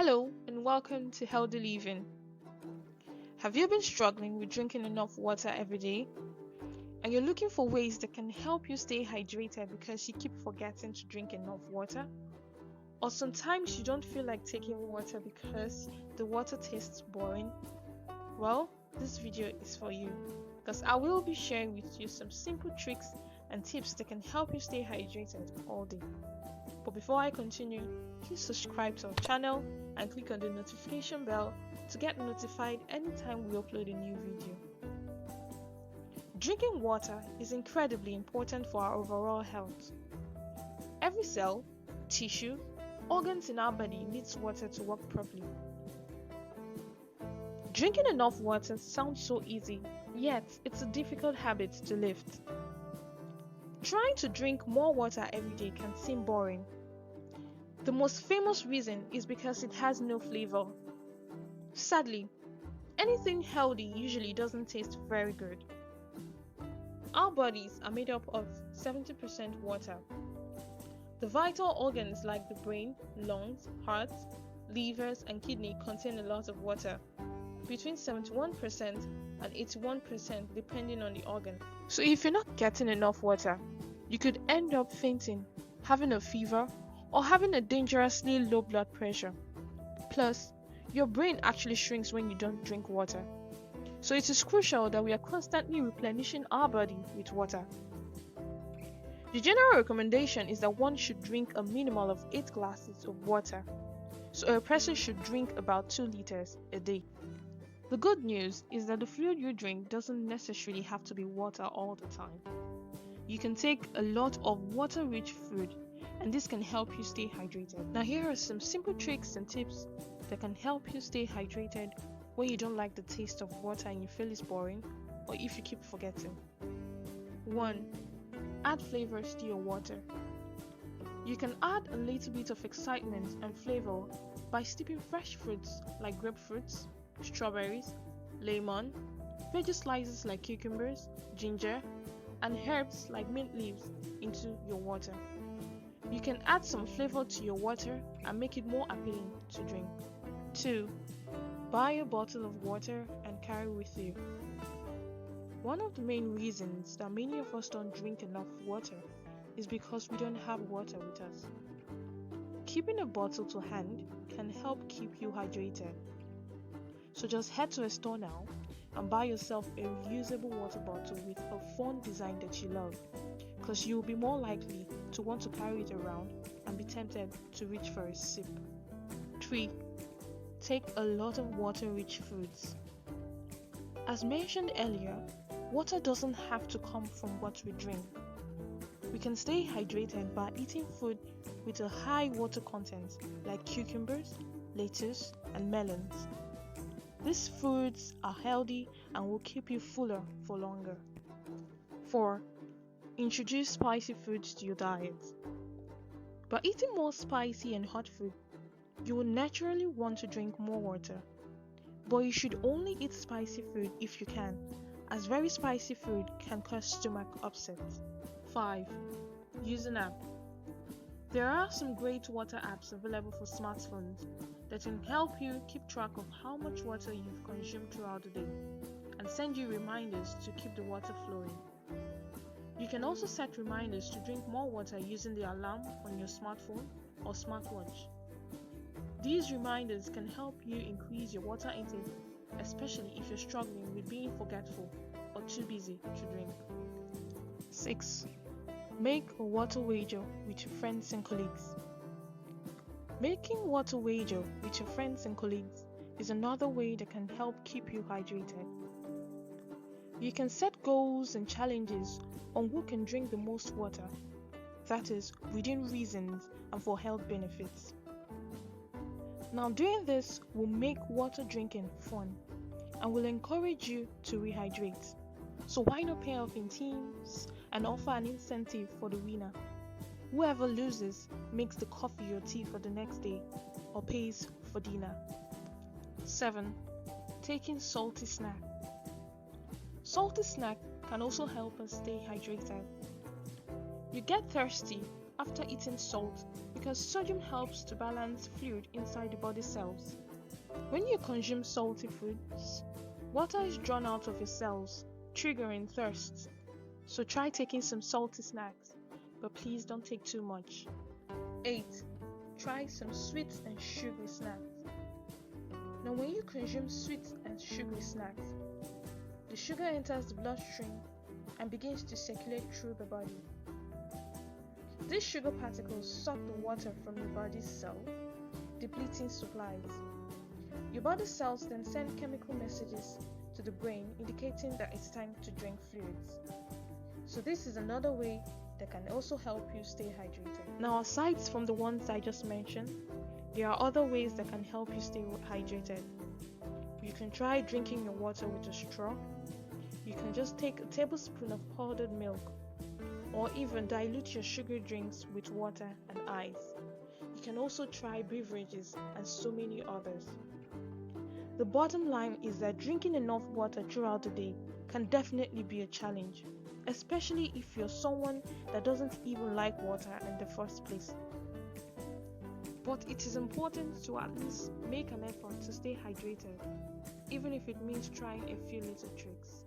Hello and welcome to Healthy Living. Have you been struggling with drinking enough water every day? And you're looking for ways that can help you stay hydrated because you keep forgetting to drink enough water? Or sometimes you don't feel like taking water because the water tastes boring? Well, this video is for you because I will be sharing with you some simple tricks and tips that can help you stay hydrated all day. But before I continue, please subscribe to our channel and click on the notification bell to get notified anytime we upload a new video. Drinking water is incredibly important for our overall health. Every cell, tissue, organs in our body needs water to work properly. Drinking enough water sounds so easy, yet it's a difficult habit to lift. Trying to drink more water every day can seem boring. The most famous reason is because it has no flavor. Sadly, anything healthy usually doesn't taste very good. Our bodies are made up of 70% water. The vital organs like the brain, lungs, heart, livers, and kidney contain a lot of water, between 71% and 81% depending on the organ. So if you're not getting enough water, you could end up fainting, having a fever, or having a dangerously low blood pressure. Plus, your brain actually shrinks when you don't drink water. So it is crucial that we are constantly replenishing our body with water. The general recommendation is that one should drink a minimum of 8 glasses of water. So a person should drink about 2 liters a day. The good news is that the fluid you drink doesn't necessarily have to be water all the time. You can take a lot of water-rich food, and this can help you stay hydrated. Now here are some simple tricks and tips that can help you stay hydrated when you don't like the taste of water and you feel it's boring, or if you keep forgetting. 1. Add flavors to your water. You can add a little bit of excitement and flavor by steeping fresh fruits like grapefruits, strawberries, lemon, veggie slices like cucumbers, ginger, and herbs like mint leaves into your water. You can add some flavor to your water and make it more appealing to drink. 2. Buy a bottle of water and carry with you. One of the main reasons that many of us don't drink enough water is because we don't have water with us. Keeping a bottle to hand can help keep you hydrated. So just head to a store now and buy yourself a reusable water bottle with a fun design that you love, because you will be more likely to want to carry it around and be tempted to reach for a sip. 3. Take a lot of water-rich foods. As mentioned earlier, water doesn't have to come from what we drink. We can stay hydrated by eating food with a high water content like cucumbers, lettuce, and melons. These foods are healthy and will keep you fuller for longer. 4. Introduce spicy foods to your diet. By eating more spicy and hot food, you will naturally want to drink more water. But you should only eat spicy food if you can, as very spicy food can cause stomach upset. 5. Use an app. There are some great water apps available for smartphones that can help you keep track of how much water you've consumed throughout the day and send you reminders to keep the water flowing. You can also set reminders to drink more water using the alarm on your smartphone or smartwatch. These reminders can help you increase your water intake, especially if you're struggling with being forgetful or too busy to drink. 6. Make a water wager with your friends and colleagues. Making water wager with your friends and colleagues is another way that can help keep you hydrated. You can set goals and challenges on who can drink the most water, that is, within reasons and for health benefits. Now doing this will make water drinking fun and will encourage you to rehydrate. So why not pair up in teams and offer an incentive for the winner? Whoever loses makes the coffee or tea for the next day or pays for dinner. 7. Taking salty snack. Salty snack can also help us stay hydrated. You get thirsty after eating salt because sodium helps to balance fluid inside the body cells. When you consume salty foods, water is drawn out of your cells, triggering thirst. So try taking some salty snacks, but please don't take too much. 8. Try some sweet and sugary snacks. Now when you consume sweet and sugary snacks, the sugar enters the bloodstream and begins to circulate through the body. These sugar particles suck the water from your body's cells, depleting supplies. Your body cells then send chemical messages to the brain indicating that it's time to drink fluids. So this is another way that can also help you stay hydrated. Now, aside from the ones I just mentioned, there are other ways that can help you stay hydrated. You can try drinking your water with a straw. You can just take a tablespoon of powdered milk, or even dilute your sugar drinks with water and ice. You can also try beverages and so many others. The bottom line is that drinking enough water throughout the day can definitely be a challenge, especially if you're someone that doesn't even like water in the first place. But it is important to at least make an effort to stay hydrated, even if it means trying a few little tricks.